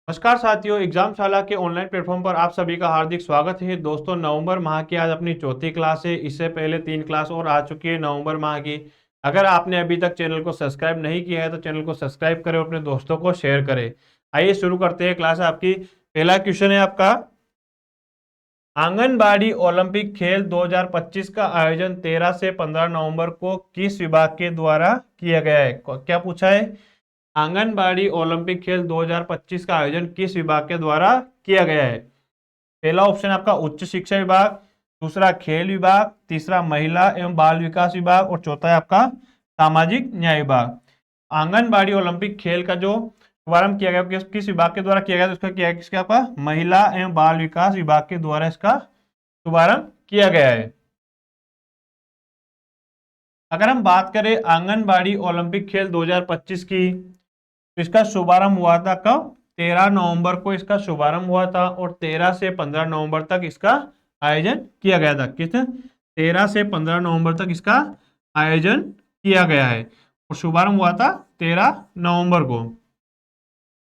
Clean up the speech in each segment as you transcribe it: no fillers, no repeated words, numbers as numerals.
नमस्कार साथियों, एग्जाम शाला के ऑनलाइन प्लेटफॉर्म पर आप सभी का हार्दिक स्वागत है। दोस्तों, नवंबर माह की आज अपनी चौथी क्लास है। इससे पहले 3 क्लास और आ चुकी है नवंबर माह की। अगर आपने अभी तक चैनल को सब्सक्राइब नहीं किया है तो चैनल को सब्सक्राइब करें और अपने दोस्तों को शेयर करें। आइए शुरू करते हैं क्लास आपकी। पहला क्वेश्चन है आपका, आंगनबाड़ी ओलंपिक खेल 2025 का आयोजन 13 से 15 नवंबर को किस विभाग के द्वारा किया गया है? क्या पूछा है? आंगनबाड़ी ओलंपिक खेल 2025 का आयोजन किस विभाग के द्वारा किया गया है? पहला ऑप्शन आपका उच्च शिक्षा विभाग, दूसरा खेल विभाग, तीसरा महिला एवं बाल विकास विभाग और चौथा है आपका सामाजिक न्याय विभाग। आंगनबाड़ी ओलंपिक खेल का जो शुभारंभ किया गया किस विभाग के द्वारा किया गया? तो इसका किया गया किसका? आपका महिला एवं बाल विकास विभाग के द्वारा इसका शुभारंभ किया गया है। अगर हम बात करें आंगनबाड़ी ओलंपिक खेल 2025 की, तो इसका शुभारंभ हुआ था कब? 13 नवंबर को इसका शुभारंभ हुआ था और 13 से 15 नवंबर तक इसका आयोजन किया गया था। किस 13 से 15 नवंबर तक इसका आयोजन किया गया है और शुभारंभ हुआ था 13 नवंबर को।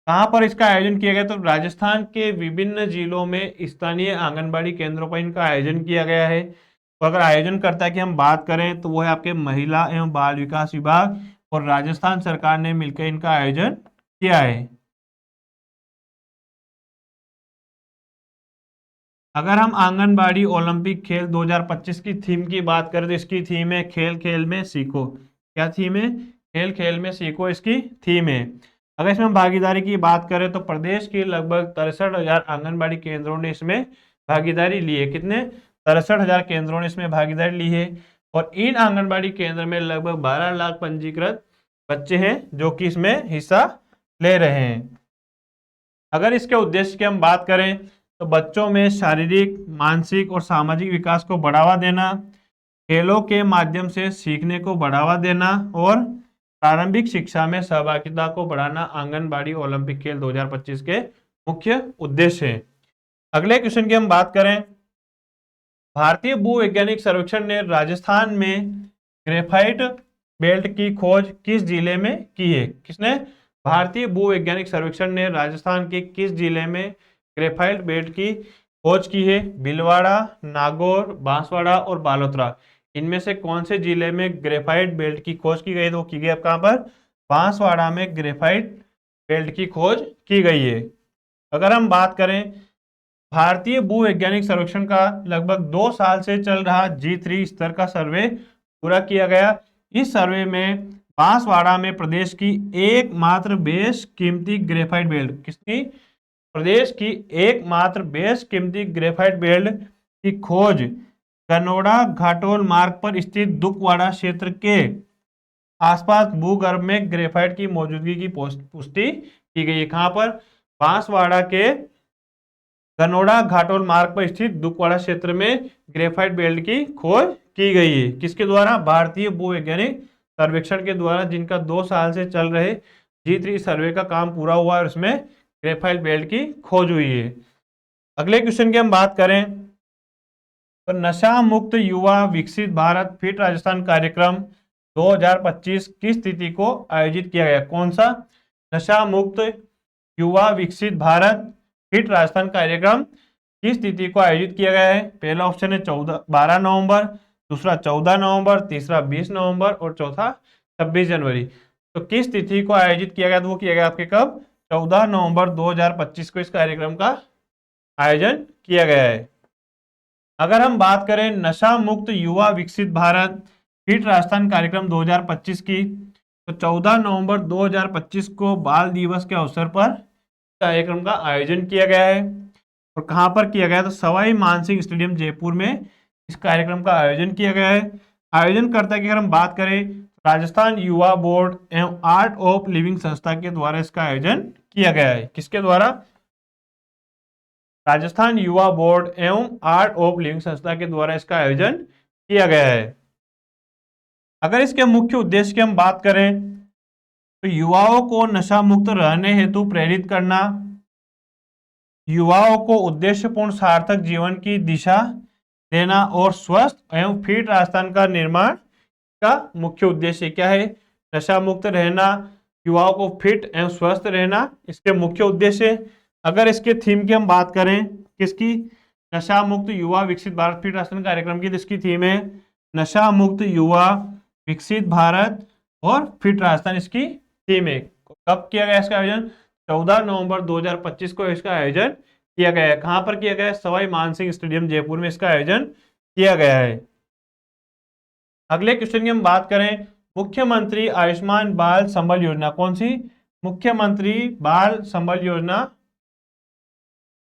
कहां पर इसका आयोजन किया गया? तो राजस्थान के विभिन्न जिलों में स्थानीय आंगनबाड़ी केंद्रों पर इनका आयोजन किया गया है। तो अगर आयोजनकर्ता की हम बात करें तो वो है आपके महिला एवं बाल विकास विभाग और राजस्थान सरकार ने मिलकर इनका आयोजन किया है। अगर हम आंगनबाड़ी ओलंपिक खेल 2025 की थीम की बात करें तो इसकी थीम है खेल खेल में सीखो। क्या थीम है? खेल खेल में सीखो इसकी थीम है। अगर इसमें हम भागीदारी की बात करें तो प्रदेश के लगभग 63,000 आंगनबाड़ी केंद्रों ने इसमें भागीदारी ली है। कितने? 63,000 केंद्रों ने इसमें भागीदारी ली है और इन आंगनबाड़ी केंद्र में लगभग 12 लाख पंजीकृत बच्चे हैं जो कि इसमें हिस्सा ले रहे हैं। अगर इसके उद्देश्य की हम बात करें तो बच्चों में शारीरिक, मानसिक और सामाजिक विकास को बढ़ावा देना, खेलों के माध्यम से सीखने को बढ़ावा देना और प्रारंभिक शिक्षा में सहभागिता को बढ़ाना आंगनबाड़ी ओलंपिक खेल 2025 के मुख्य उद्देश्य हैं। अगले क्वेश्चन की हम बात करें, भारतीय भूवैज्ञानिक सर्वेक्षण ने राजस्थान में ग्रेफाइट बेल्ट की खोज किस जिले में की है? किसने? भारतीय भूवैज्ञानिक सर्वेक्षण ने राजस्थान के किस जिले में ग्रेफाइट बेल्ट की खोज की है? भीलवाड़ा, नागौर, बांसवाड़ा और बालोतरा। इनमें से कौन से जिले में ग्रेफाइट बेल्ट की खोज की गई? तो की गई कहां पर? बांसवाड़ा में ग्रेफाइट बेल्ट की खोज की गई है। अगर हम बात करें भारतीय भूवैज्ञानिक सर्वेक्षण का लगभग 2 साल से चल रहा G3 स्तर का सर्वे पूरा किया गया। इस सर्वे में बांसवाड़ा में प्रदेश की एकमात्र बेश कीमती ग्रेफाइट बेल्ट, किसकी? प्रदेश की एकमात्र बेश कीमती ग्रेफाइट बेल्ट की खोज कनोड़ा घाटोल मार्ग पर स्थित दुखवाड़ा क्षेत्र के आसपास भूगर्भ में ग्रेफाइट की मौजूदगी की पुष्टि की गई है। कहां पर? बांसवाड़ा के कनोड़ा घाटोल मार्ग पर स्थित दुखवाड़ा क्षेत्र में ग्रेफाइट बेल्ट की खोज की गई है। किसके द्वारा? भारतीय भूवैज्ञानिक सर्वेक्षण के द्वारा, जिनका 2 साल से चल रहे G3 सर्वे का काम पूरा हुआ और उसमें ग्रेफाइट बेल्ट की खोज हुई है। अगले क्वेश्चन की हम बात करें तो नशा मुक्त युवा विकसित भारत फिट राजस्थान कार्यक्रम 2025 किस तिथि को आयोजित किया गया? कौन सा? नशा मुक्त युवा विकसित भारत फिट राजस्थान कार्यक्रम किस तिथि को आयोजित किया गया है? पहला ऑप्शन है 12 नवंबर, दूसरा 14 नवंबर, तीसरा 20 नवंबर और चौथा 26 जनवरी। तो किस तिथि को आयोजित किया गया? तो वो किया गया आपके कब? 14 नवंबर 2025 को इस कार्यक्रम का आयोजन किया गया है। अगर हम बात करें नशा मुक्त युवा विकसित भारत फिट राजस्थान कार्यक्रम 2025 की, तो 14 नवंबर 2025 को बाल दिवस के अवसर पर कार्यक्रम का आयोजन किया गया है। और कहां पर किया गया? तो सवाई मानसिंह स्टेडियम जयपुर में इस कार्यक्रम का आयोजन किया गया है। आयोजनकर्ता की अगर हम बात करें, राजस्थान युवा बोर्ड एवं आर्ट ऑफ लिविंग संस्था के द्वारा इसका आयोजन किया गया है। किसके द्वारा? राजस्थान युवा बोर्ड एवं आर्ट ऑफ लिविंग संस्था के द्वारा इसका आयोजन किया गया है। अगर इसके मुख्य उद्देश्य की हम बात करें तो युवाओं को नशा मुक्त रहने हेतु प्रेरित करना, युवाओं को उद्देश्यपूर्ण सार्थक जीवन की दिशा देना और स्वस्थ एवं फिट राजस्थान का निर्माण का मुख्य उद्देश्य क्या है? नशा मुक्त रहना, युवाओं को फिट एवं स्वस्थ रहना, इसके मुख्य उद्देश्य। अगर इसके थीम की हम बात करें, किसकी, नशा मुक्त युवा विकसित भारत फिट राष्ट्रीय कार्यक्रम की, तो इसकी थीम है नशा मुक्त युवा विकसित भारत और फिट राजस्थान, इसकी थीम है। कब किया गया इसका आयोजन, 14 नवंबर 2025 को इसका आयोजन किया गया है। कहां पर किया गया है, सवाई मानसिंह स्टेडियम जयपुर में इसका आयोजन किया गया है। अगले क्वेश्चन की हम बात करें, मुख्यमंत्री आयुष्मान बाल संबल योजना, कौन सी, मुख्यमंत्री बाल संबल योजना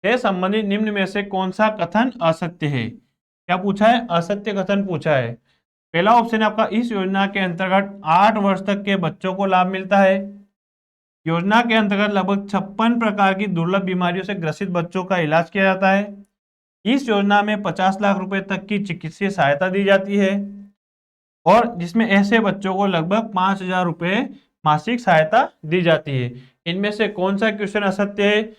से संबंधित निम्न में से कौन सा कथन असत्य है। क्या पूछा है, असत्य कथन पूछा है। पहला ऑप्शन है आपका, इस योजना के अंतर्गत 8 वर्ष तक के बच्चों को लाभ मिलता है। योजना के अंतर्गत लगभग 56 प्रकार की दुर्लभ बीमारियों से ग्रसित बच्चों का इलाज किया जाता है। इस योजना में 50 लाख रुपए तक की चिकित्सीय सहायता दी जाती है और जिसमें ऐसे बच्चों को लगभग 5,000 रुपए मासिक सहायता दी जाती है। इनमें से कौन सा क्वेश्चन असत्य है,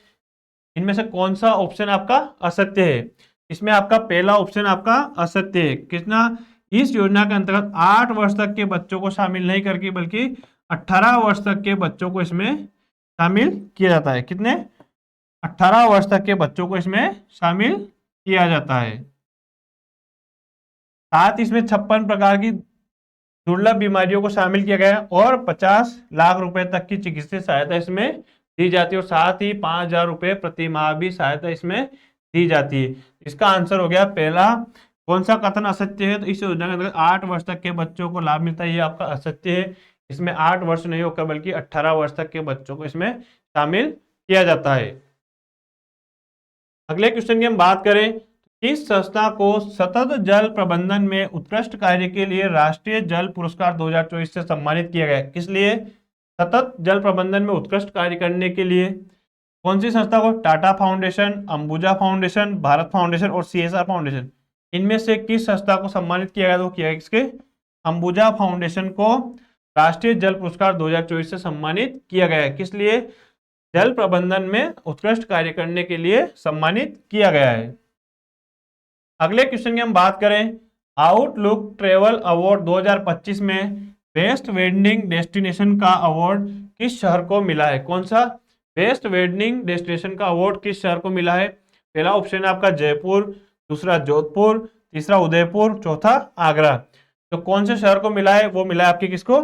इनमें से कौन सा ऑप्शन आपका असत्य है। इसमें आपका पहला ऑप्शन आपका असत्य है। कितना, इस योजना के अंतर्गत 8 वर्ष तक के बच्चों को शामिल नहीं करके बल्कि 18 वर्ष तक के बच्चों को इसमें शामिल किया जाता है। कितने, 18 वर्ष तक के बच्चों को इसमें शामिल किया जाता है। साथ इसमें 56 प्रकार की दुर्लभ बीमारियों को शामिल किया गया और 50 लाख रुपए तक की चिकित्सीय सहायता इसमें दी जाती है और साथ ही 5,000 रुपए प्रति माह भी सहायता इसमें दी जाती है। इसका आंसर हो गया पहला। कौन सा कथन असत्य है, तो इस योजना के अंतर्गत 8 वर्ष तक के बच्चों को लाभ मिलता है, ये आपका असत्य है। इसमें 8 वर्ष नहीं होकर बल्कि 18 वर्ष तक के बच्चों को इसमें शामिल किया जाता है। अगले क्वेश्चन की हम बात करें, किस संस्था को सतत जल प्रबंधन में उत्कृष्ट कार्य के लिए राष्ट्रीय जल पुरस्कार 2024 से सम्मानित किया गया। किस लिए, सतत जल प्रबंधन में उत्कृष्ट कार्य करने के लिए। कौन सी संस्था को, Tata foundation, Ambuja foundation, Bharat foundation और CSR फाउंडेशन, इनमें से किस संस्था को सम्मानित किया गया, तो किया गया किसके, अंबुजा फाउंडेशन को राष्ट्रीय जल पुरस्कार 2024 से सम्मानित किया गया है। किस लिए, जल प्रबंधन में उत्कृष्ट कार्य करने के लिए सम्मानित किया गया है। अगले क्वेश्चन की हम बात करें, आउटलुक ट्रेवल अवार्ड 2025 में बेस्ट वेडिंग डेस्टिनेशन का अवार्ड किस शहर को मिला है। कौन सा, बेस्ट वेडिंग डेस्टिनेशन का अवार्ड किस शहर को मिला है। पहला ऑप्शन है आपका जयपुर, दूसरा जोधपुर, तीसरा उदयपुर, चौथा आगरा। तो कौन से शहर को मिला है, वो मिला है आपके किसको,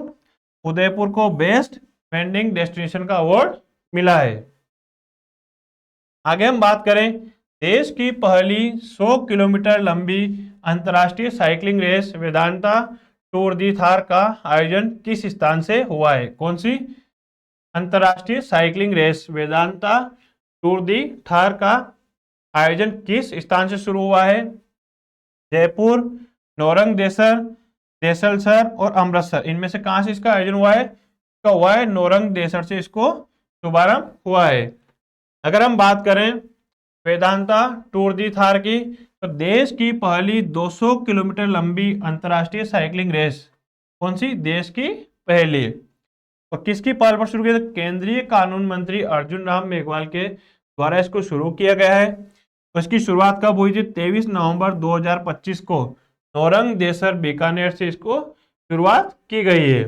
उदयपुर को बेस्ट वेडिंग डेस्टिनेशन का अवार्ड मिला है। आगे हम बात करें, देश की पहली 100 किलोमीटर लंबी अंतर्राष्ट्रीय साइकिलिंग रेस वेदांता टूर दी थार का आयोजन किस स्थान से हुआ है। कौन सी, अंतर्राष्ट्रीय साइकिलिंग रेस वेदांता टूर दी थार का आयोजन किस स्थान से शुरू हुआ है। जयपुर, नौरंगदेसर, देसलसर और अमृतसर, इनमें से कहां से इसका आयोजन हुआ है, इसका हुआ है नौरंगदेसर से इसको शुभारंभ हुआ है। अगर हम बात करें वेदांता टूर दी थार की, तो देश की पहली 200 किलोमीटर लंबी अंतर्राष्ट्रीय साइकिलिंग रेस, कौन सी, देश की पहली, और किसकी पहल पर शुरू किया, केंद्रीय कानून मंत्री अर्जुन राम मेघवाल के द्वारा इसको शुरू किया गया है। तो इसकी शुरुआत कब हुई थी, 23 नवंबर 2025 को नौरंगदेसर बीकानेर से इसको शुरुआत की गई है।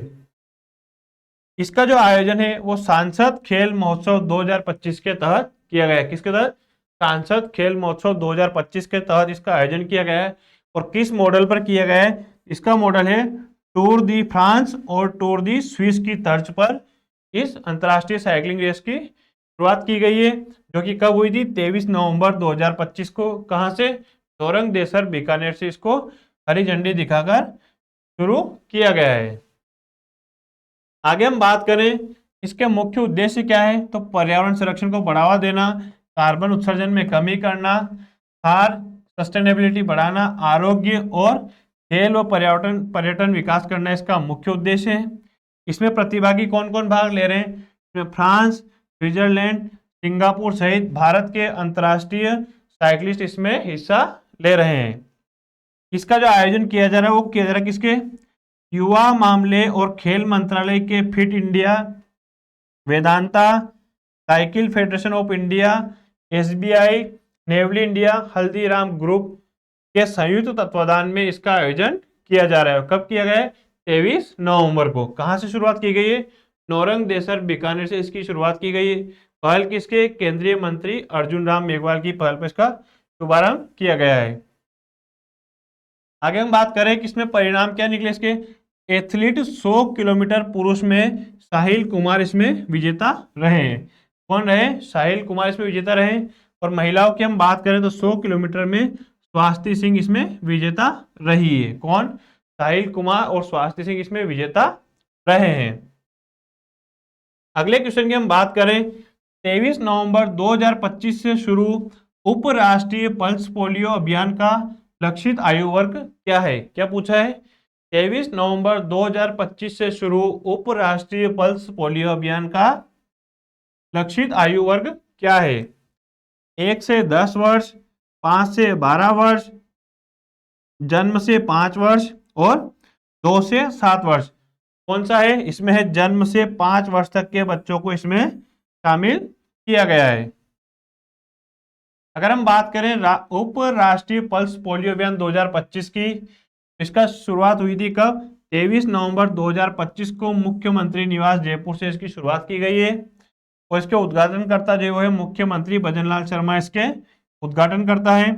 इसका जो आयोजन है वो सांसद खेल महोत्सव 2025 के तहत किया गया है। किसके तहत, सांसद खेल महोत्सव 2025 के तहत इसका आयोजन किया गया है। और किस मॉडल पर किया गया है, इसका मॉडल है टूर दी फ्रांस और टूर दी स्विस की तर्ज पर इस अंतर्राष्ट्रीय साइकिलिंग रेस की शुरुआत की गई है, जो कि कब हुई थी, 23 नवंबर 2025 को। कहां से, नौरंगदेसर बीकानेर से इसको हरी झंडी दिखाकर शुरू किया गया है। आगे हम बात करें इसके मुख्य उद्देश्य क्या है, तो पर्यावरण संरक्षण को बढ़ावा देना, कार्बन उत्सर्जन में कमी करना, खार सस्टेनेबिलिटी बढ़ाना, आरोग्य और खेल व पर्यटन विकास करना इसका मुख्य उद्देश्य है। इसमें प्रतिभागी कौन कौन भाग ले रहे हैं, इसमें फ्रांस, स्विट्जरलैंड, सिंगापुर सहित भारत के अंतर्राष्ट्रीय साइकिलिस्ट इसमें हिस्सा ले रहे हैं। इसका जो आयोजन किया जा रहा है वो किया जा रहा है किसके, युवा मामले और खेल मंत्रालय के fit India, Vedanta, cycle federation of India, SBI, Neyveli India, Haldiram group के संयुक्त तत्वाधान में इसका आयोजन किया जा रहा है। कब किया गया है, 23 नवंबर को। कहां से शुरुआत की गई है, नौरंगदेसर बीकानेर से इसकी शुरुआत की गई है पहल किसके? केंद्रीय मंत्री अर्जुन राम मेघवाल की पहल पर इसका शुभारंभ किया गया है। आगे हम बात करें कि इसमें परिणाम क्या निकले इसके। एथलीट 100 किलोमीटर पुरुष में साहिल कुमार इसमें विजेता रहे हैं। कौन रहे? साहिल कुमार इसमें विजेता रहे। और महिलाओं की हम बात करें तो 100 किलोमीटर में स्वाति सिंह इसमें विजेता रही है। कौन? साहिल कुमार और स्वाति सिंह इसमें विजेता रहे हैं। अगले क्वेश्चन की हम बात करें, 23 नवंबर 2025 से शुरू उपराष्ट्रीय पल्स पोलियो अभियान का लक्षित आयु वर्ग क्या है? क्या पूछा है? 23 नवंबर 2025 से शुरू उपराष्ट्रीय पल्स पोलियो अभियान का लक्षित आयु वर्ग क्या है? 1 से 10 वर्ष, 5 से 12 वर्ष, जन्म से 5 वर्ष और 2 से 7 वर्ष। कौन सा है? इसमें है जन्म से 5 वर्ष तक के बच्चों को इसमें शामिल किया गया है। अगर हम बात करें उपराष्ट्रीय पल्स पोलियो अभियान 2025 की, इसका शुरुआत हुई थी कब? 23 नवंबर 2025 को मुख्यमंत्री निवास जयपुर से इसकी शुरुआत की गई है। और इसके उद्घाटनकर्ता जो है मुख्यमंत्री भजनलाल शर्मा इसके उद्घाटन करता है।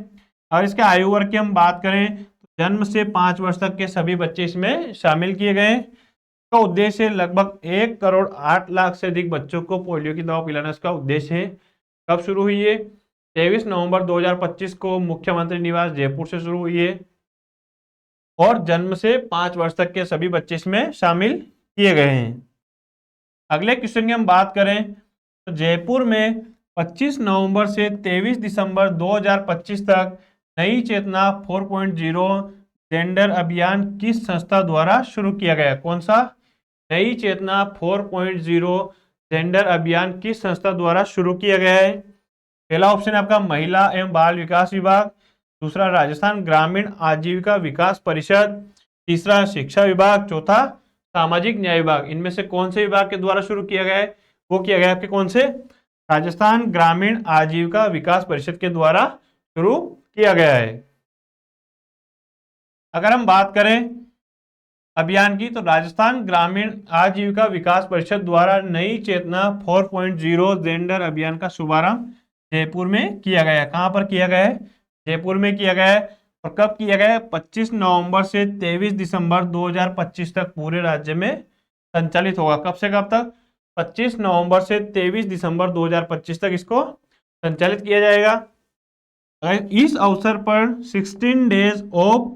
और इसके आयु वर्ग की हम बात करें तो जन्म से 5 वर्ष तक के सभी बच्चे इसमें शामिल किए गए। इसका उद्देश्य लगभग 1 करोड़ 8 लाख से अधिक बच्चों को पोलियो की दवा पिलाना इसका उद्देश्य है। कब शुरू हुई है? 23 नवंबर 2025 को मुख्यमंत्री निवास जयपुर से शुरू हुई है। और जन्म से 5 वर्ष तक के सभी बच्चे इसमें शामिल किए गए हैं। अगले क्वेश्चन की हम बात करें तो जयपुर में 25 नवंबर से 23 दिसंबर 2025 तक नई चेतना 4.0 जेंडर अभियान किस संस्था द्वारा शुरू किया गया? कौन सा? नई चेतना 4.0 जेंडर अभियान किस संस्था द्वारा शुरू किया गया है? पहला ऑप्शन है आपका महिला एवं बाल विकास विभाग, दूसरा राजस्थान ग्रामीण आजीविका विकास परिषद, तीसरा शिक्षा विभाग, चौथा सामाजिक न्याय विभाग। इनमें से कौन से विभाग के द्वारा शुरू किया गया है? वो किया गया आपके कौन से? राजस्थान ग्रामीण आजीविका विकास परिषद के द्वारा शुरू किया गया है। अगर हम बात करें अभियान की तो राजस्थान ग्रामीण आजीविका विकास परिषद द्वारा नई चेतना 4.0 जेंडर अभियान का शुभारंभ जयपुर में किया गया है। कहां पर किया गया है? जयपुर में किया गया है। और कब किया गया है? 25 नवंबर से 23 दिसंबर 2025 तक पूरे राज्य में संचालित होगा। कब से कब तक? 25 नवंबर से 23 दिसंबर 2025 तक इसको संचालित किया जाएगा। इस अवसर पर 16 days of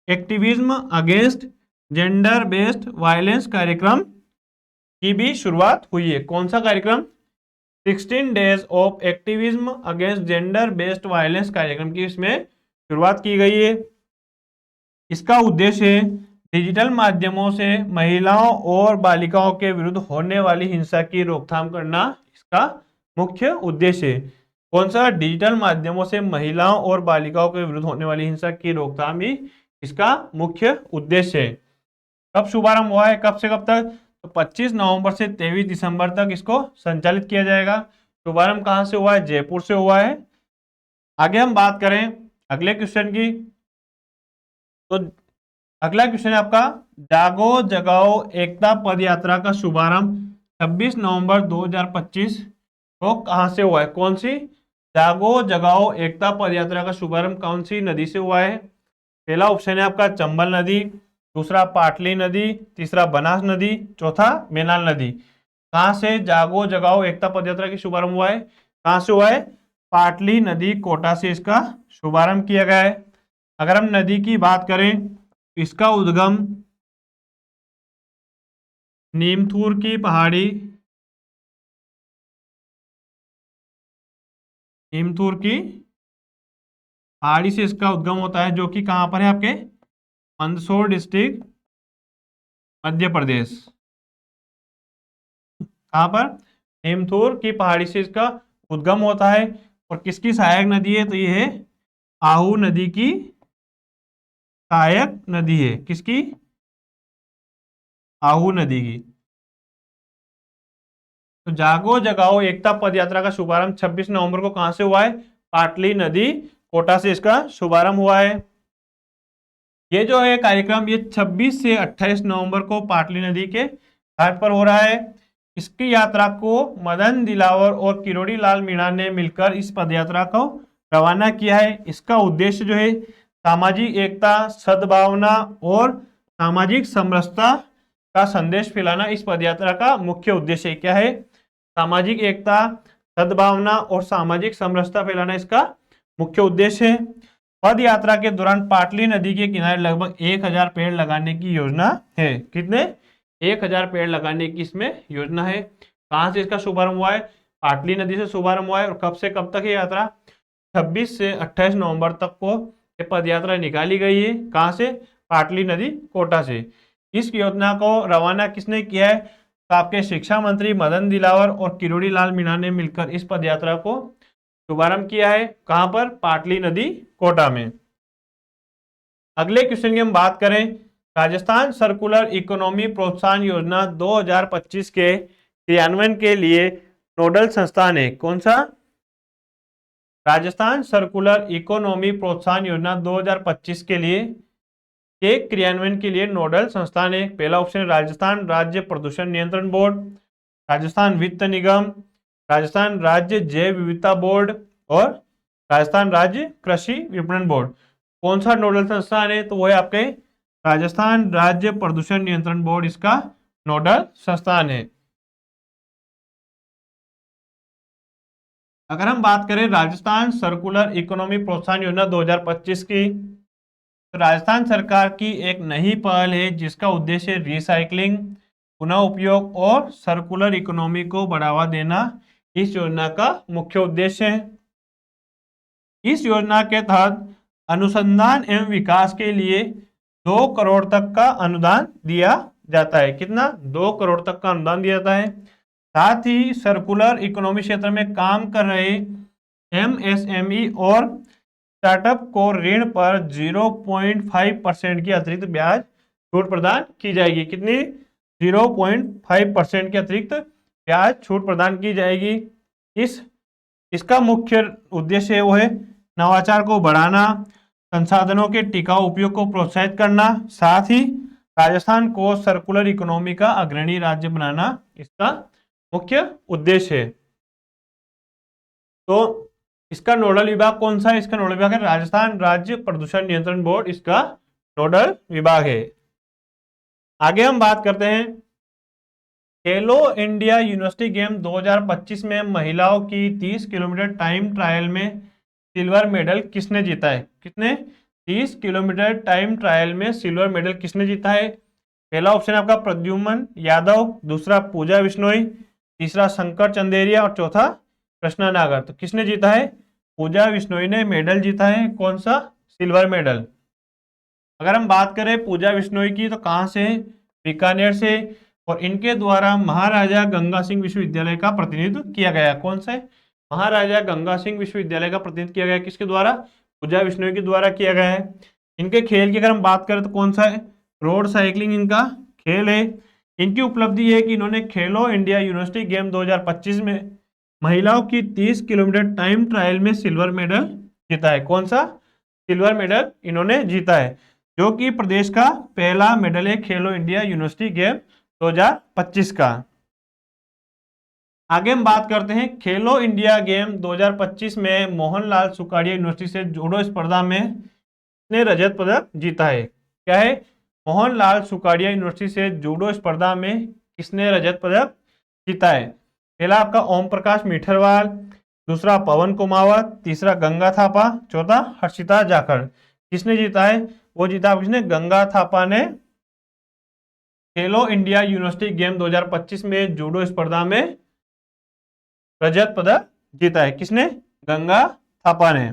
activism against gender based violence कार्यक्रम की भी शुरुआत हुई है। कौन सा कार्यक्रम? 16 days of activism against gender based violence कार्यक्रम की इसमें शुरुआत की गई है। इसका उद्देश्य डिजिटल माध्यमों से महिलाओं और बालिकाओं के विरुद्ध होने वाली हिंसा की रोकथाम करना इसका मुख्य उद्देश्य है। कौन सा? डिजिटल माध्यमों से महिलाओं और बालिकाओं के विरुद्ध होने वाली हिंसा की रोकथाम ही इसका मुख्य उद्देश्य है। कब शुभारंभ हुआ है? कब से कब तक? तो 25 नवंबर से 23 दिसंबर तक इसको संचालित किया जाएगा। शुभारंभ कहां से हुआ है? जयपुर से हुआ है। आगे हम बात करें अगले क्वेश्चन की, तो अगला क्वेश्चन है आपका, जागो जगाओ एकता पद यात्रा का शुभारंभ 26 नवंबर 2025 को कहां से हुआ है? कौन सी? जागो जगाओ एकता पद यात्रा का शुभारंभ कौन सी नदी से हुआ है? पहला ऑप्शन है आपका चंबल नदी, दूसरा पाटली नदी, तीसरा बनास नदी, चौथा मेनाल नदी। कहां से जागो जगाओ एकता पद यात्रा की शुभारंभ हुआ है? कहां से हुआ है? पाटली नदी कोटा से इसका शुभारंभ किया गया है। अगर हम नदी की बात करें, इसका उद्गम नीमथूर की पहाड़ी, नीमथूर की पहाड़ी से इसका उद्गम होता है, जो कि कहां पर है? आपके मंदसौर डिस्ट्रिक्ट, मध्य प्रदेश। कहां पर? नीमथूर की पहाड़ी से इसका उद्गम होता है। और किसकी सहायक नदी है? तो ये है आहू नदी की सहायक नदी है। किसकी? आहू नदी की। तो जागो जगाओ एकता पद यात्रा का शुभारंभ 26 नवंबर को कहां से हुआ है? पाटली नदी कोटा से इसका शुभारंभ हुआ है। ये जो है कार्यक्रम ये 26 से 28 नवंबर को पाटली नदी के घाट पर हो रहा है। इसकी यात्रा को मदन दिलावर और किरोड़ी लाल मीणा ने मिलकर इस पदयात्रा को रवाना किया है। इसका उद्देश्य जो है सामाजिक एकता, सद्भावना और सामाजिक समरसता का संदेश फैलाना इस पदयात्रा का मुख्य उद्देश्य क्या है? सामाजिक एकता, सद्भावना और सामाजिक समरसता फैलाना इसका मुख्य उद्देश्य है। पद यात्रा के दौरान पाटली नदी के किनारे लगभग 1000 पेड़ लगाने की योजना है। कितने? 1000 पेड़ लगाने की इसमें योजना है। कहां से इसका शुभारंभ हुआ है? पाटली नदी से शुभारंभ हुआ है। और कब से कब तक है यात्रा? 26 से 28 नवंबर तक को ये पद यात्रा निकाली गई है। कहां से? पाटली नदी, कोटा से। इस योजना को रवाना किसने किया है? तो आपके शिक्षा मंत्री मदन दिलावर और किरोड़ी लाल मीणा ने मिलकर इस पद यात्रा को शुभारंभ किया है। कहां पर? पाटली नदी, कोटा में। अगले क्वेश्चन की हम बात करें, राजस्थान सर्कुलर इकोनॉमी प्रोत्साहन योजना 2025 के क्रियान्वयन के लिए नोडल संस्थान है। कौन सा? राजस्थान सर्कुलर इकोनॉमी प्रोत्साहन योजना 2025 के लिए क्रियान्वयन के लिए नोडल संस्थान है। पहला ऑप्शन है राजस्थान राज्य प्रदूषण नियंत्रण बोर्ड, राजस्थान वित्त निगम, राजस्थान राज्य जैव विविधता बोर्ड और राजस्थान राज्य कृषि विपणन बोर्ड। कौन सा नोडल संस्थान है? तो वो है आपके राजस्थान राज्य प्रदूषण नियंत्रण बोर्ड इसका नोडल संस्थान है। अगर हम बात करें राजस्थान सर्कुलर इकोनॉमी प्रोत्साहन योजना 2025 की, तो राजस्थान सरकार की एक नई पहल है जिसका उद्देश्य रिसाइकलिंग, पुनः उपयोग और सर्कुलर इकोनॉमी को बढ़ावा देना इस योजना का मुख्य उद्देश्य है। इस योजना के तहत अनुसंधान एवं विकास के लिए 2 करोड़ तक का अनुदान दिया जाता है। कितना? 2 करोड़ तक का अनुदान दिया जाता है। साथ ही सर्कुलर इकोनॉमी क्षेत्र में काम कर रहे MSME और स्टार्टअप को ऋण पर 0.5% की अतिरिक्त ब्याज छूट प्रदान की जाएगी। कितनी? 0.5% की अतिरिक्त ब्याज छूट प्रदान की जाएगी। इसका मुख्य उद्देश्य है वो है नवाचार को बढ़ाना, संसाधनों के टिकाऊ उपयोग को प्रोत्साहित करना, साथ ही राजस्थान को सर्कुलर इकोनॉमी का अग्रणी राज्य बनाना इसका मुख्य उद्देश्य है। तो इसका नोडल विभाग कौन सा है? इसका नोडल विभाग है राजस्थान राज्य प्रदूषण नियंत्रण बोर्ड, इसका नोडल विभाग है। आगे हम बात करते हैं, खेलो इंडिया यूनिवर्सिटी गेम 2025 में महिलाओं की 30 किलोमीटर टाइम ट्रायल में सिल्वर मेडल किसने जीता है? कितने? 30 किलोमीटर टाइम ट्रायल में सिल्वर मेडल किसने जीता है? पहला ऑप्शन आपका प्रद्युम्न यादव, दूसरा पूजा बिश्नोई, तीसरा शंकर चंदेरिया और चौथा कृष्णा नागर। तो किसने जीता है? पूजा बिश्नोई ने मेडल जीता है। कौन सा? Silver medal. अगर हम बात करें पूजा बिश्नोई की, तो कहां से? बीकानेर से। और इनके द्वारा महाराजा गंगा सिंह विश्वविद्यालय का प्रतिनिधित्व किया गया। कौन से? महाराजा गंगा सिंह विश्वविद्यालय का प्रतिनिधित्व किया गया। किसके द्वारा? पूजा बिश्नोई के द्वारा किया गया है। इनके खेल की अगर हम बात करें तो कौन सा है? रोड साइकिलिंग इनका खेल है। इनकी उपलब्धि है कि इन्होंने खेलो इंडिया यूनिवर्सिटी गेम 2025 में महिलाओं की 30 किलोमीटर टाइम ट्रायल में सिल्वर मेडल जीता है। कौन सा? सिल्वर मेडल इन्होंने जीता है, जो कि प्रदेश का पहला मेडल है खेलो इंडिया यूनिवर्सिटी गेम 2025 का। आगे हम बात करते हैं, खेलो इंडिया गेम 2025 में मोहनलाल सुखाड़िया यूनिवर्सिटी से जूडो स्पर्धा में किसने रजत पदक जीता है? क्या है? मोहनलाल सुखाड़िया यूनिवर्सिटी से जूडो स्पर्धा में किसने रजत पदक जीता है? पहला आपका ओम प्रकाश मिठरवाल, दूसरा पवन कुमावत, तीसरा गंगा थापा, चौथा हर्षिता जाखड़। किसने जीता है? वो जीता किसने? गंगा थापा ने खेलो इंडिया यूनिवर्सिटी गेम 2025 में जूडो स्पर्धा में रजत पदक जीता है। किसने? गंगा थापा ने।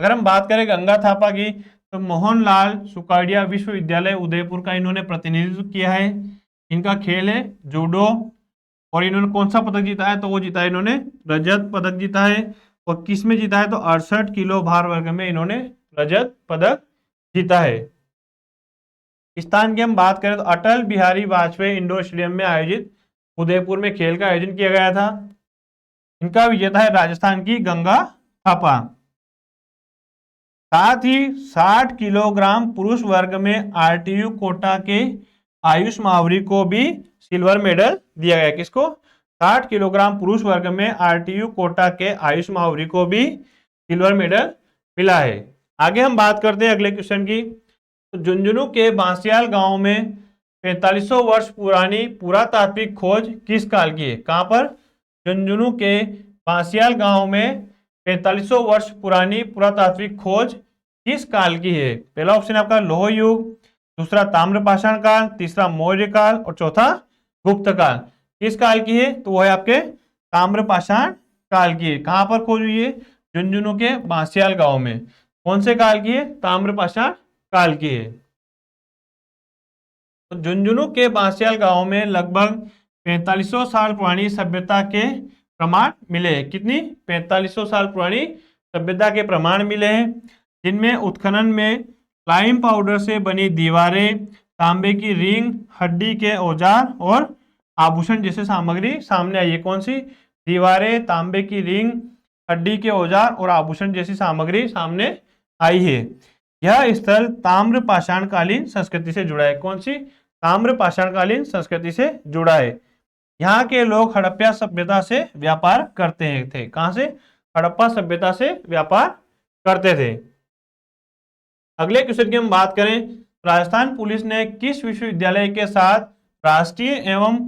अगर हम बात करें गंगा थापा की, तो मोहनलाल सुखाड़िया विश्वविद्यालय उदयपुर का इन्होंने प्रतिनिधित्व किया है। इनका खेल है जूडो और इन्होंने कौन सा पदक जीता है? तो वो जीता है इन्होंने रजत पदक जीता है। और किस में जीता है? तो 68 किलो भार वर्ग में इन्होंने रजत पदक जीता है। स्थान की हम बात करें तो अटल बिहारी वाजपेयी इंडोर स्टेडियम में आयोजित उदयपुर में खेल का आयोजन किया गया था। इनका विजेता है राजस्थान की गंगा थापा। साथ ही 60 किलोग्राम पुरुष वर्ग में आरटीयू कोटा के आयुष मावरी को भी सिल्वर मेडल दिया गया। किसको? 60 किलोग्राम पुरुष वर्ग में आरटीयू कोटा के आयुष मावरी को भी सिल्वर मेडल मिला है। आगे हम बात करते हैं अगले क्वेश्चन की। तो झुंझुनू के बांसियाल गांव में 4500 वर्ष पुरानी पुरातात्विक खोज किस काल की है? कहां पर? झुंझुनू के बांसियाल गांव में 4500 वर्ष पुरानी पुरातात्विक खोज किस काल की है? पहला ऑप्शन आपका लौह युग, दूसरा ताम्रपाषाण काल, तीसरा मौर्य काल और चौथा गुप्त काल। किस काल की है? तो वो है आपके ताम्रपाषाण काल की है। कहां पर खोज हुई है? झुंझुनू के बांसियाल गांव में। कौन से काल की है? ताम्रपाषाण काल की है। तो झुंझुनू के बांसियाल गांव में लगभग 4500 साल पुरानी सभ्यता के प्रमाण मिले हैं। कितनी? 4500 साल पुरानी सभ्यता के प्रमाण मिले हैं, जिनमें उत्खनन में लाइम पाउडर से बनी दीवारें, तांबे की रिंग, हड्डी के औजार और आभूषण जैसे सामग्री सामने आई है। कौन सी? दीवारें, तांबे की रिंग, हड्डी के औजार और आभूषण जैसी सामग्री सामने आई है। यह स्थल ताम्रपाषाणकालीन संस्कृति से जुड़ा है। कौन सी? ताम्रपाषाणकालीन संस्कृति से जुड़ा है। यहाँ के लोग हड़प्पा सभ्यता से व्यापार करते थे। कहां से? हड़प्पा सभ्यता से व्यापार करते थे। अगले क्वेश्चन की हम बात करें, राजस्थान पुलिस ने किस विश्वविद्यालय के साथ राष्ट्रीय एवं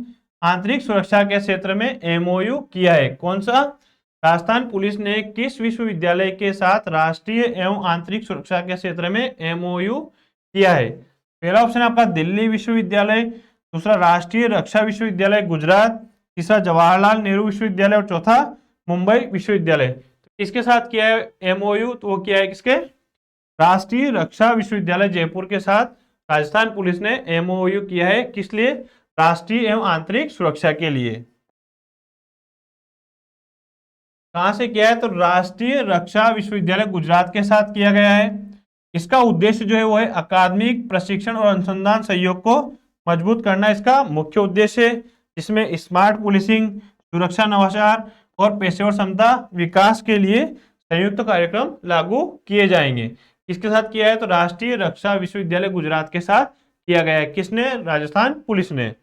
आंतरिक सुरक्षा के क्षेत्र में एमओयू किया है? कौन सा? राजस्थान पुलिस ने किस विश्वविद्यालय के साथ राष्ट्रीय एवं आंतरिक सुरक्षा के क्षेत्र में एमओयू किया है? पहला ऑप्शन आपका दिल्ली विश्वविद्यालय, दूसरा राष्ट्रीय रक्षा विश्वविद्यालय गुजरात, तीसरा जवाहरलाल नेहरू विश्वविद्यालय और चौथा मुंबई विश्वविद्यालय। तो किसके साथ किया है एमओयू? तो वो किया है किसके? राष्ट्रीय रक्षा विश्वविद्यालय जयपुर के साथ राजस्थान पुलिस ने एमओयू किया है। किस लिए? राष्ट्रीय एवं आंतरिक सुरक्षा के लिए। कहां से किया है? तो राष्ट्रीय रक्षा विश्वविद्यालय गुजरात के साथ किया गया है। इसका उद्देश्य जो है वो है अकादमिक प्रशिक्षण और अनुसंधान सहयोग को मजबूत करना इसका मुख्य उद्देश्य है, जिसमें स्मार्ट पुलिसिंग, सुरक्षा नवाचार और पेशेवर क्षमता विकास के लिए संयुक्त कार्यक्रम लागू किए जाएंगे। किसके साथ किया है? तो राष्ट्रीय रक्षा विश्वविद्यालय गुजरात के साथ किया गया है। किसने? राजस्थान पुलिस ने।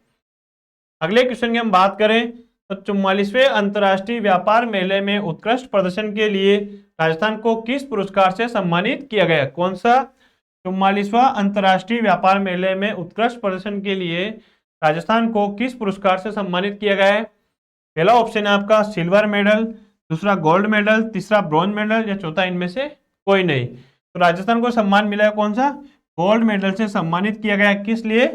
अगले क्वेश्चन की हम बात करें तो 44वें अंतर्राष्ट्रीय व्यापार मेले में उत्कृष्ट प्रदर्शन के लिए राजस्थान को किस पुरस्कार से सम्मानित किया गया? कौन सा? 44वां अंतर्राष्ट्रीय व्यापार मेले में उत्कृष्ट प्रदर्शन के लिए राजस्थान को किस पुरस्कार से सम्मानित किया गया है? पहला ऑप्शन है आपका सिल्वर मेडल, दूसरा गोल्ड मेडल, तीसरा ब्रॉन्ज मेडल या चौथा इनमें से कोई नहीं। तो राजस्थान को सम्मान मिला है कौन सा? गोल्ड मेडल से सम्मानित किया गया। किस लिए?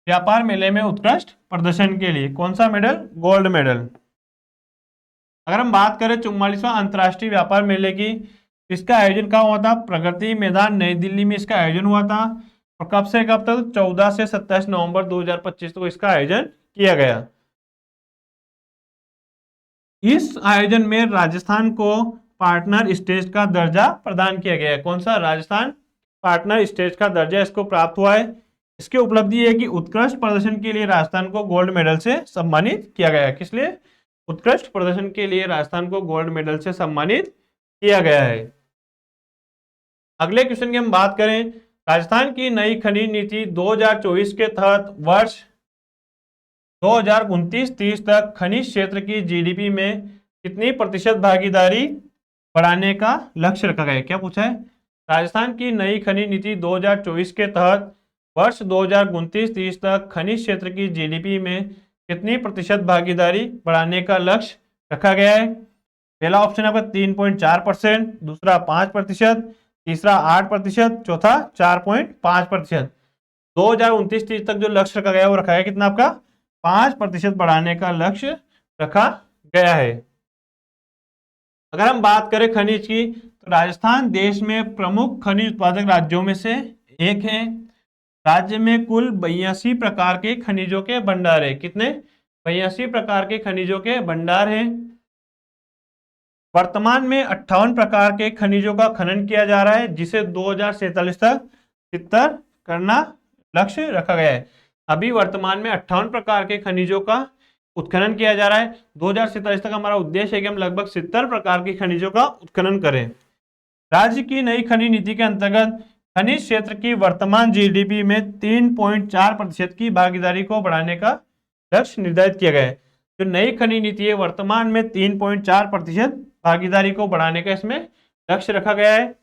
व्यापार मेले में उत्कृष्ट प्रदर्शन के लिए। कौन सा मेडल? Gold medal. अगर हम बात करें 44वां अंतर्राष्ट्रीय व्यापार मेले की, इसका आयोजन कहाँ हुआ था? प्रगति मैदान नई दिल्ली में इसका आयोजन हुआ था। और कब से कब तक? 14 से 27 नवंबर 2025 को इसका आयोजन किया गया। इस आयोजन में राजस्थान को पार्टनर स्टेट का दर्जा प्रदान किया गया है। कौन सा? राजस्थान पार्टनर स्टेट का दर्जा इसको प्राप्त हुआ है। इसकी उपलब्धि है कि उत्कृष्ट प्रदर्शन के लिए राजस्थान को गोल्ड मेडल से सम्मानित किया गया है। किस लिए? उत्कृष्ट प्रदर्शन के लिए राजस्थान को गोल्ड मेडल से सम्मानित किया गया है। अगले क्वेश्चन की हम बात करें, राजस्थान की नई खनिज नीति 2024 के तहत वर्ष 2029-30 तक खनिज क्षेत्र की जीडीपी में कितनी प्रतिशत भागीदारी बढ़ाने का लक्ष्य रखा गया है? क्या पूछा है? राजस्थान की नई खनिज नीति 2024 के तहत वर्ष 2029-30 तक खनिज क्षेत्र की जीडीपी में कितनी प्रतिशत भागीदारी बढ़ाने का लक्ष्य रखा गया है? पहला ऑप्शन आपका 3.4%, दूसरा 5%, तीसरा 8%, चौथा 4.5%। 2029-30 तक जो लक्ष्य रखा गया है वो रखा गया कितना? आपका 5% बढ़ाने का लक्ष्य रखा गया है। अगर हम बात करें खनिज की, तो राजस्थान देश में प्रमुख खनिज उत्पादक राज्यों में से एक है। राज्य में कुल 82 प्रकार के खनिजों के भंडार है। कितने? 82 प्रकार के खनिजों के भंडार हैं। वर्तमान में 58 प्रकार के खनिजों का खनन किया जा रहा है, जिसे 2047 तक 70 करना लक्ष्य रखा गया है। अभी वर्तमान में 58 प्रकार के खनिजों का उत्खनन किया जा रहा है। 2047 तक हमारा उद्देश्य है कि हम लगभग 70 प्रकार के खनिजों का उत्खनन करें। राज्य की नई खनिज नीति के अंतर्गत खनिज क्षेत्र की वर्तमान जीडीपी में 3.4% की भागीदारी को बढ़ाने का लक्ष्य निर्धारित किया गया है। जो नई खनिज नीति है वर्तमान में 3.4% भागीदारी को बढ़ाने का इसमें लक्ष्य रखा गया है।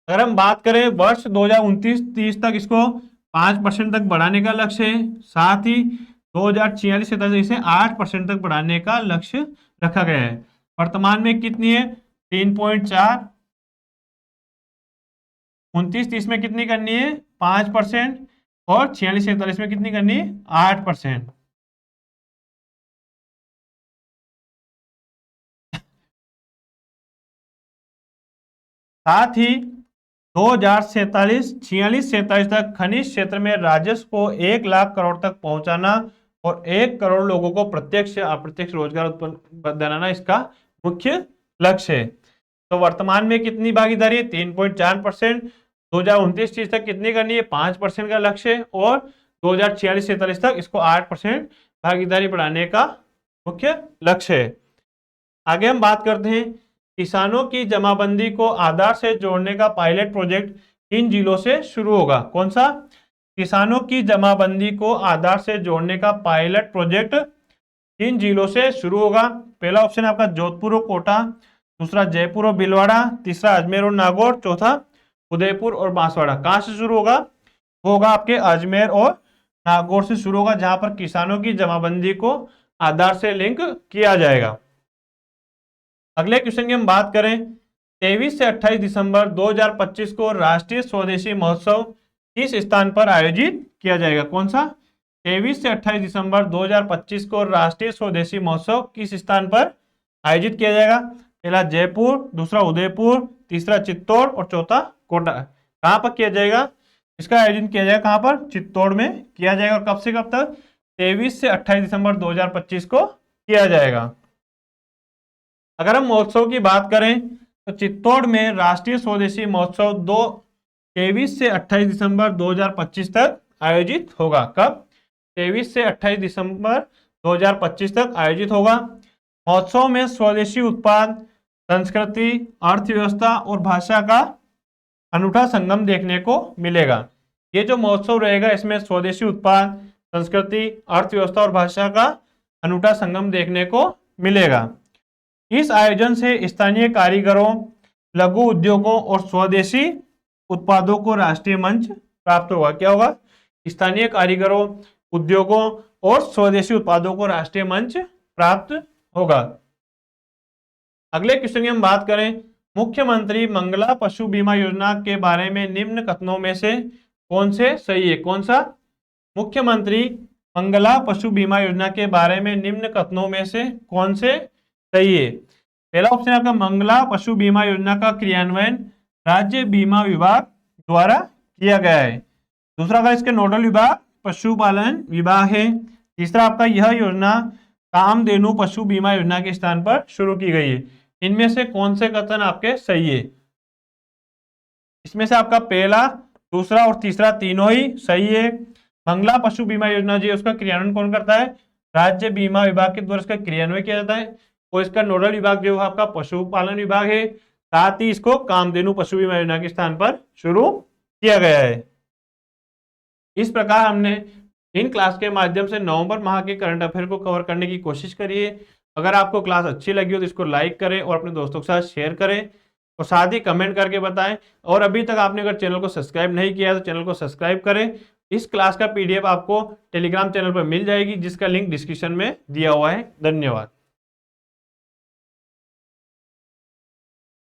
अगर हम बात करें वर्ष 2029-30 तक इसको 5% तक बढ़ाने का लक्ष्य है, साथ ही 2046-47 इसे 8% तक बढ़ाने का लक्ष्य रखा गया है। वर्तमान में कितनी है? 3.4, 29-30 में कितनी करनी है? 5%, और 46-47 में कितनी करनी है? 8%। साथ ही 2046 तक खनिज क्षेत्र में राजस्व को 1 लाख करोड़ तक पहुंचाना और 1 करोड़ लोगों को प्रत्यक्ष या अप्रत्यक्ष रोजगार उत्पन्न दिलाना इसका मुख्य लक्ष्य है। तो वर्तमान में कितनी भागीदारी है? 3.4%। 2029-30 तक कितनी करनी है? 5% का लक्ष्य है, और 2046-47 तक इसको 8% भागीदारी बढ़ाने का मुख्य लक्ष्य है। आगे हम बात करते हैं किसानों की जमाबंदी को आधार से जोड़ने का पायलट प्रोजेक्ट किन जिलों से शुरू होगा? कौन सा? किसानों की जमाबंदी को आधार से जोड़ने का पायलट प्रोजेक्ट किन जिलों से शुरू होगा? पहला ऑप्शन आपका जोधपुर और कोटा, दूसरा जयपुर और भीलवाड़ा, तीसरा अजमेर और नागौर, चौथा उदयपुर और बांसवाड़ा। कहां से शुरू होगा? वो होगा आपके अजमेर और नागौर से शुरू होगा, जहां पर किसानों की जमाबंदी को आधार से लिंक किया जाएगा। अगले क्वेश्चन की हम बात करें, 23 से 28 दिसंबर 2025 को राष्ट्रीय स्वदेशी महोत्सव किस स्थान पर आयोजित किया जाएगा? कौन सा? 23 से 28 दिसंबर 2025 को राष्ट्रीय स्वदेशी महोत्सव किस स्थान पर आयोजित किया जाएगा? पहला जयपुर, दूसरा उदयपुर, तीसरा चित्तौड़ और चौथा कोटा। कहां पर किया जाएगा? इसका आयोजन किया जाएगा कहां पर? चित्तौड़ में किया जाएगा। और कब से कब तक? 23 से 28 दिसंबर 2025 को किया जाएगा। अगर हम महोत्सव की बात करें तो चित्तौड़ में राष्ट्रीय स्वदेशी महोत्सव 23 से 28 दिसंबर 2025 तक आयोजित होगा। कब? 23 से 28 दिसंबर 2025 तक आयोजित होगा। महोत्सव में स्वदेशी उत्पाद, संस्कृति, अर्थव्यवस्था और भाषा का अनूठा संगम देखने को मिलेगा। ये जो महोत्सव रहेगा इसमें स्वदेशी उत्पाद, संस्कृति, अर्थव्यवस्था और भाषा का अनूठा संगम देखने को मिलेगा। इस आयोजन से स्थानीय कारीगरों, लघु उद्योगों और स्वदेशी उत्पादों को राष्ट्रीय मंच प्राप्त होगा। क्या होगा? स्थानीय कारीगरों, उद्योगों और स्वदेशी उत्पादों को राष्ट्रीय मंच प्राप्त होगा। अगले क्वेश्चन की हम बात करें, मुख्यमंत्री मंगला पशु बीमा योजना के बारे में निम्न कथनों में से कौन से सही है? कौन सा? मुख्यमंत्री मंगला पशु बीमा योजना के बारे में निम्न कथनों में से कौन से सही है? पहला ऑप्शन आपका, मंगला पशु बीमा योजना का क्रियान्वयन राज्य बीमा विभाग द्वारा किया गया है। दूसरा अगर इसके नोडल विभाग पशुपालन विभाग है। तीसरा आपका, यह योजना कामधेनु पशु बीमा योजना के स्थान पर शुरू की गई है। इनमें से कौन से कथन आपके सही है? इसमें से आपका पहला, दूसरा और तीसरा तीनों ही सही है। मंगला पशु बीमा योजना जी उसका क्रियान्वयन कौन करता है? राज्य बीमा विभाग के द्वारा इसका क्रियान्वयन किया जाता है, और इसका नोडल विभाग जो है आपका पशुपालन विभाग है। साथ ही इसको कामधेनु पशु बीमा योजना के स्थान पर शुरू किया गया है। इस प्रकार हमने इन क्लास के माध्यम से नवंबर माह के करंट अफेयर को कवर करने की कोशिश करी है। अगर आपको क्लास अच्छी लगी हो तो इसको लाइक करें और अपने दोस्तों के साथ शेयर करें, और साथ ही कमेंट करके बताएं। और अभी तक आपने अगर चैनल को सब्सक्राइब नहीं किया तो चैनल को सब्सक्राइब करें। इस क्लास का PDF आपको टेलीग्राम चैनल पर मिल जाएगी, जिसका लिंक डिस्क्रिप्शन में दिया हुआ है। धन्यवाद।